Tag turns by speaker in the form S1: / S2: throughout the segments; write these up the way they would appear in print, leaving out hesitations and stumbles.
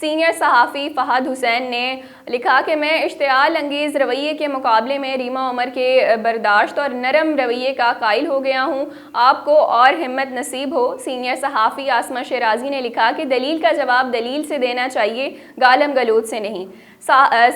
S1: Senior صحافی فہد حسین نے لکھا کہ میں اشتعال انگیز رویے کے مقابلے میں ریما عمر کے برداشت اور نرم رویے کا قائل ہو گیا ہوں، آپ کو اور ہمت نصیب ہو۔ سینئر صحافی عاصمہ شیرازی نے لکھا کہ دلیل کا جواب دلیل سے دینا چاہیے، گالم گلوچ سے نہیں۔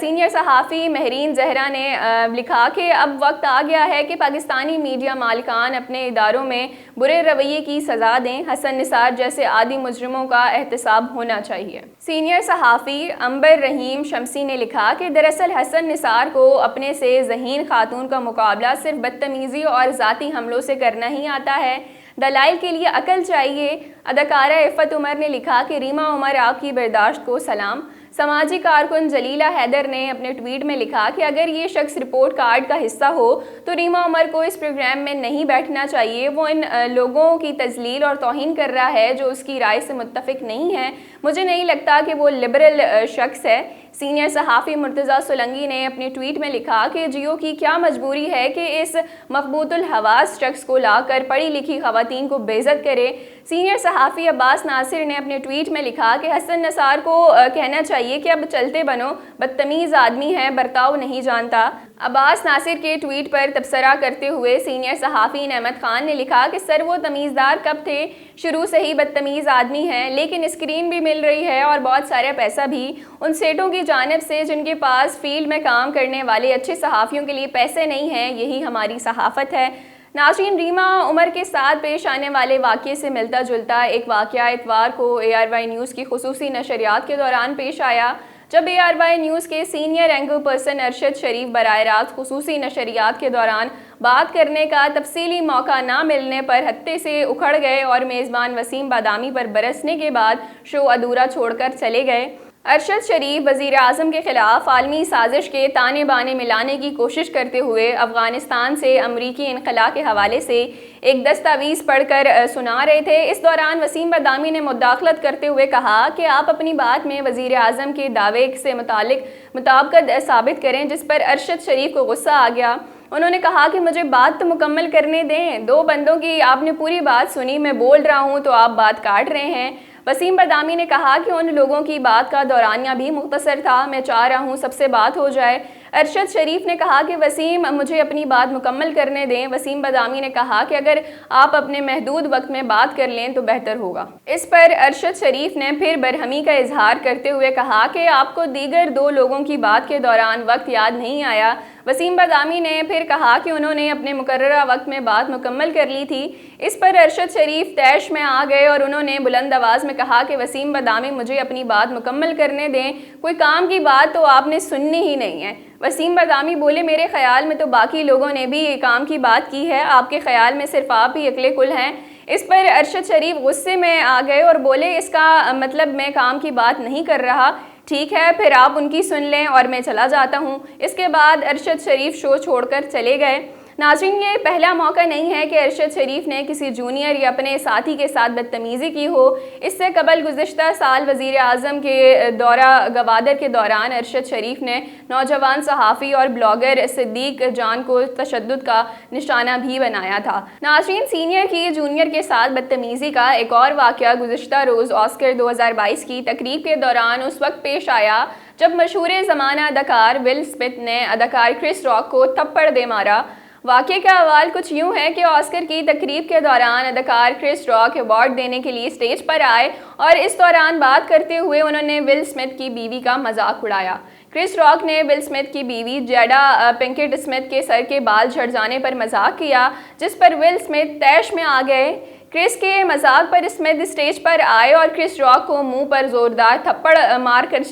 S1: سینئر صحافی مہرین زہرا نے لکھا کہ اب وقت آ گیا ہے کہ پاکستانی میڈیا مالکان اپنے اداروں میں برے رویے کی سزا دیں، حسن نثار جیسے عادی مجرموں کا احتساب ہونا چاہیے۔ سینئر صحافی عنبر رحیم شمسی نے لکھا کہ دراصل حسن نثار کو اپنے سے ذہین خاتون کا مقابلہ صرف بدتمیزی اور ذاتی حملوں سے کرنا ہی آتا ہے، دلائل کے لیے عقل چاہیے۔ اداکارہ عفت عمر نے لکھا کہ ریما عمر آپ کی برداشت کو سلام۔ سماجی کارکن جلیلہ حیدر نے اپنے ٹویٹ میں لکھا کہ اگر یہ شخص رپورٹ کارڈ کا حصہ ہو تو ریما عمر کو اس پروگرام میں نہیں بیٹھنا چاہیے، وہ ان لوگوں کی تذلیل اور توہین کر رہا ہے جو اس کی رائے سے متفق نہیں ہے، مجھے نہیں لگتا کہ وہ لبرل شخص ہے۔ سینئر صحافی مرتضیٰ سولنگی نے اپنے ٹویٹ میں لکھا کہ جیو کی کیا مجبوری ہے کہ اس مقبوط الحواس شخص کو لا کر پڑھی لکھی خواتین کو بے عزت کرے۔ سینئر صحافی عباس ناصر نے اپنے ٹویٹ میں لکھا کہ حسن نثار کو کہنا چاہیے کہ اب چلتے بنو، بدتمیز آدمی ہے، برتاؤ نہیں جانتا۔ عباس ناصر کے ٹویٹ پر تبصرہ کرتے ہوئے سینئر صحافی نعمت خان نے لکھا کہ سر وہ تمیزدار کب تھے، شروع سے ہی بدتمیز آدمی ہیں، لیکن اسکرین بھی مل رہی ہے اور بہت سارا پیسہ بھی ان سیٹوں کی جانب سے جن کے پاس فیلڈ میں کام کرنے والے اچھے صحافیوں کے لیے پیسے نہیں ہیں، یہی ہماری صحافت ہے۔ ناظرین، ریما عمر کے ساتھ پیش آنے والے واقعے سے ملتا جلتا ایک واقعہ اتوار کو ARY نیوز کی خصوصی نشریات کے دوران پیش آیا، جب ARY نیوز کے سینئر اینکر پرسن ارشد شریف براہ راست خصوصی نشریات کے دوران بات کرنے کا تفصیلی موقع نہ ملنے پر ہتے سے اکھڑ گئے اور میزبان وسیم بادامی پر برسنے کے بعد شو ادھورا چھوڑ کر چلے گئے۔ ارشد شریف وزیر اعظم کے خلاف عالمی سازش کے تانے بانے ملانے کی کوشش کرتے ہوئے افغانستان سے امریکی انخلاء کے حوالے سے ایک دستاویز پڑھ کر سنا رہے تھے۔ اس دوران وسیم بادامی نے مداخلت کرتے ہوئے کہا کہ آپ اپنی بات میں وزیر اعظم کے دعوے سے مطابقت ثابت کریں، جس پر ارشد شریف کو غصہ آ گیا۔ انہوں نے کہا کہ مجھے بات تو مکمل کرنے دیں، دو بندوں کی آپ نے پوری بات سنی، میں بول رہا ہوں تو آپ بات کاٹ رہے ہیں۔ وسیم بادامی نے کہا کہ ان لوگوں کی بات کا دورانیہ بھی مختصر تھا، میں چاہ رہا ہوں سب سے بات ہو جائے۔ ارشد شریف نے کہا کہ وسیم مجھے اپنی بات مکمل کرنے دیں۔ وسیم بادامی نے کہا کہ اگر آپ اپنے محدود وقت میں بات کر لیں تو بہتر ہوگا۔ اس پر ارشد شریف نے پھر برہمی کا اظہار کرتے ہوئے کہا کہ آپ کو دیگر دو لوگوں کی بات کے دوران وقت یاد نہیں آیا۔ وسیم بادامی نے پھر کہا کہ انہوں نے اپنے مقررہ وقت میں بات مکمل کر لی تھی۔ اس پر ارشد شریف طیش میں آ گئے اور انہوں نے بلند آواز میں کہا کہ وسیم بادامی مجھے اپنی بات مکمل کرنے دیں، کوئی کام کی بات تو آپ نے سننی ہی نہیں ہے۔ وسیم بادامی بولے میرے خیال میں تو باقی لوگوں نے بھی کام کی بات کی ہے، آپ کے خیال میں صرف آپ ہی عقل کل ہیں۔ اس پر ارشد شریف غصے میں آ گئے اور بولے اس کا مطلب میں کام کی بات نہیں کر رہا، ٹھیک ہے پھر آپ ان کی سن لیں اور میں چلا جاتا ہوں۔ اس کے بعد ارشد شریف شو چھوڑ کر چلے گئے۔ ناظرین، یہ پہلا موقع نہیں ہے کہ ارشد شریف نے کسی جونیئر یا اپنے ساتھی کے ساتھ بدتمیزی کی ہو۔ اس سے قبل گزشتہ سال وزیر اعظم کے دورہ گوادر کے دوران ارشد شریف نے نوجوان صحافی اور بلاگر صدیق جان کو تشدد کا نشانہ بھی بنایا تھا۔ ناظرین، سینئر کی جونیئر کے ساتھ بدتمیزی کا ایک اور واقعہ گزشتہ روز آسکر 2022 کی تقریب کے دوران اس وقت پیش آیا جب مشہور زمانہ اداکار ول اسمتھ نے اداکار کرس راک کو تھپڑ دے مارا۔ واقعے کا حوال کچھ یوں ہے کہ آسکر کی تقریب کے دوران اداکار کرس راک ایوارڈ دینے کے لیے اسٹیج پر آئے اور اس دوران بات کرتے ہوئے انہوں نے ول اسمتھ کی بیوی کا مذاق اڑایا۔ کرس راک نے ول اسمتھ کی بیوی جیڈا پنکٹ اسمتھ کے سر کے بال جھڑ جانے پر مذاق کیا، جس پر ول اسمتھ طیش میں آ گئے۔ کرس کے مذاق پر اسمتھ اسٹیج پر آئے اور کرس راک کو منہ پر زوردار تھپڑ مار کر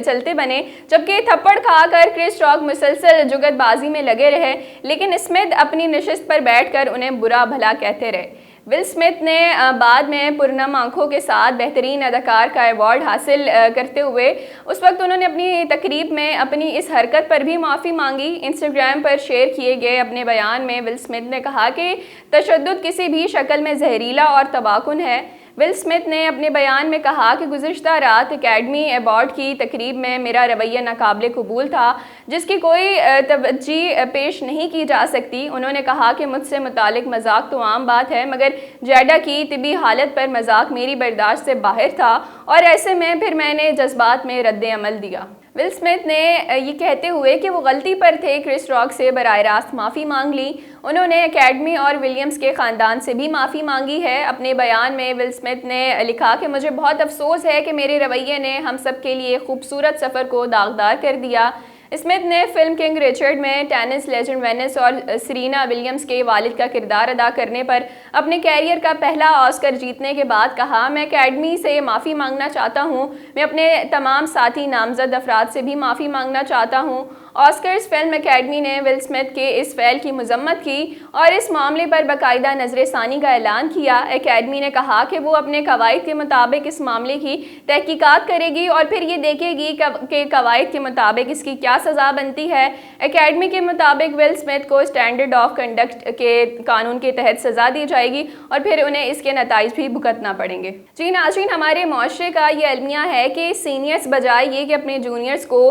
S1: چلتے بنے، جبکہ تھپڑ کھا کر کرس راک مسلسل جگت بازی میں لگے رہے، لیکن اسمتھ اپنی نشست پر بیٹھ کر انہیں برا بھلا کہتے رہے۔ ول اسمتھ نے بعد میں پرنم آنکھوں کے ساتھ بہترین اداکار کا ایوارڈ حاصل کرتے ہوئے اس وقت انہوں نے اپنی تقریب میں اپنی اس حرکت پر بھی معافی مانگی۔ انسٹاگرام پر شیئر کیے گئے اپنے بیان میں ول اسمتھ نے کہا کہ تشدد کسی بھی شکل میں زہریلا اور تباہ کن ہے۔ ول اسمتھ نے اپنے بیان میں کہا کہ گزشتہ رات اکیڈمی ایوارڈ کی تقریب میں میرا رویہ ناقابل قبول تھا، جس کی کوئی توجہ پیش نہیں کی جا سکتی۔ انہوں نے کہا کہ مجھ سے متعلق مذاق تو عام بات ہے، مگر جیڈا کی طبی حالت پر مذاق میری برداشت سے باہر تھا، اور ایسے میں پھر میں نے جذبات میں رد عمل دیا۔ ول اسمتھ نے یہ کہتے ہوئے کہ وہ غلطی پر تھے، کرس راک سے براہ راست معافی مانگ لی۔ انہوں نے اکیڈمی اور ولیمز کے خاندان سے بھی معافی مانگی ہے۔ اپنے بیان میں ول اسمتھ نے لکھا کہ مجھے بہت افسوس ہے کہ میرے رویے نے ہم سب کے لیے خوبصورت سفر کو داغدار کر دیا۔ اسمتھ نے فلم کنگ رچرڈ میں ٹینس لیجنڈ وینس اور سرینا ولیمز کے والد کا کردار ادا کرنے پر اپنے کیریئر کا پہلا آسکر جیتنے کے بعد کہا، میں اکیڈمی سے معافی مانگنا چاہتا ہوں، میں اپنے تمام ساتھی نامزد افراد سے بھی معافی مانگنا چاہتا ہوں۔ آسکرز فلم اکیڈمی نے ول اسمتھ کے اس فعل کی مذمت کی اور اس معاملے پر باقاعدہ نظر ثانی کا اعلان کیا۔ اکیڈمی نے کہا کہ وہ اپنے قواعد کے مطابق اس معاملے کی تحقیقات کرے گی اور پھر یہ دیکھے گی کہ قواعد کے مطابق اس کی کیا سزا بنتی ہے۔ اکیڈمی کے مطابق ول اسمتھ کو اسٹینڈرڈ آف کنڈکٹ کے قانون کے تحت سزا دی جائے گی اور پھر انہیں اس کے نتائج بھی بھگتنا پڑیں گے۔ جی ناظرین، ہمارے معاشرے کا یہ المیہ ہے کہ سینئرز بجائے یہ کہ اپنے جونیئرز کو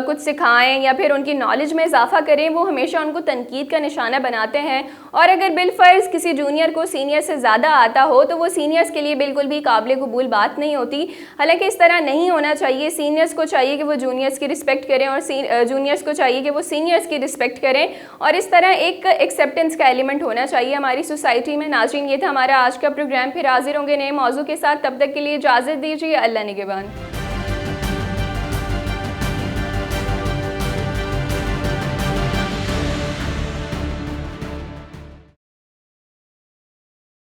S1: کچھ سکھائیں یا پھر ان کی نالج میں اضافہ کریں، وہ ہمیشہ ان کو تنقید کا نشانہ بناتے ہیں، اور اگر بالفرض کسی جونیئر کو سینئر سے زیادہ آتا ہو تو وہ سینئرز کے لیے بالکل بھی قابل قبول بات نہیں ہوتی۔ حالانکہ اس طرح نہیں ہونا چاہیے۔ سینئرز کو چاہیے کہ وہ جونیئرز کی رسپیکٹ کریں اور جونیئرز کو چاہیے کہ وہ سینئرز کی رسپیکٹ کریں، اور اس طرح ایک ایکسیپٹنس کا ایلیمنٹ ہونا چاہیے ہماری سوسائٹی میں۔ ناظرین، یہ تھا ہمارا آج کا پروگرام، پھر حاضر ہوں گے نئے موضوع کے ساتھ، تب تک کے لیے اجازت دیجیے، اللہ نگہبان۔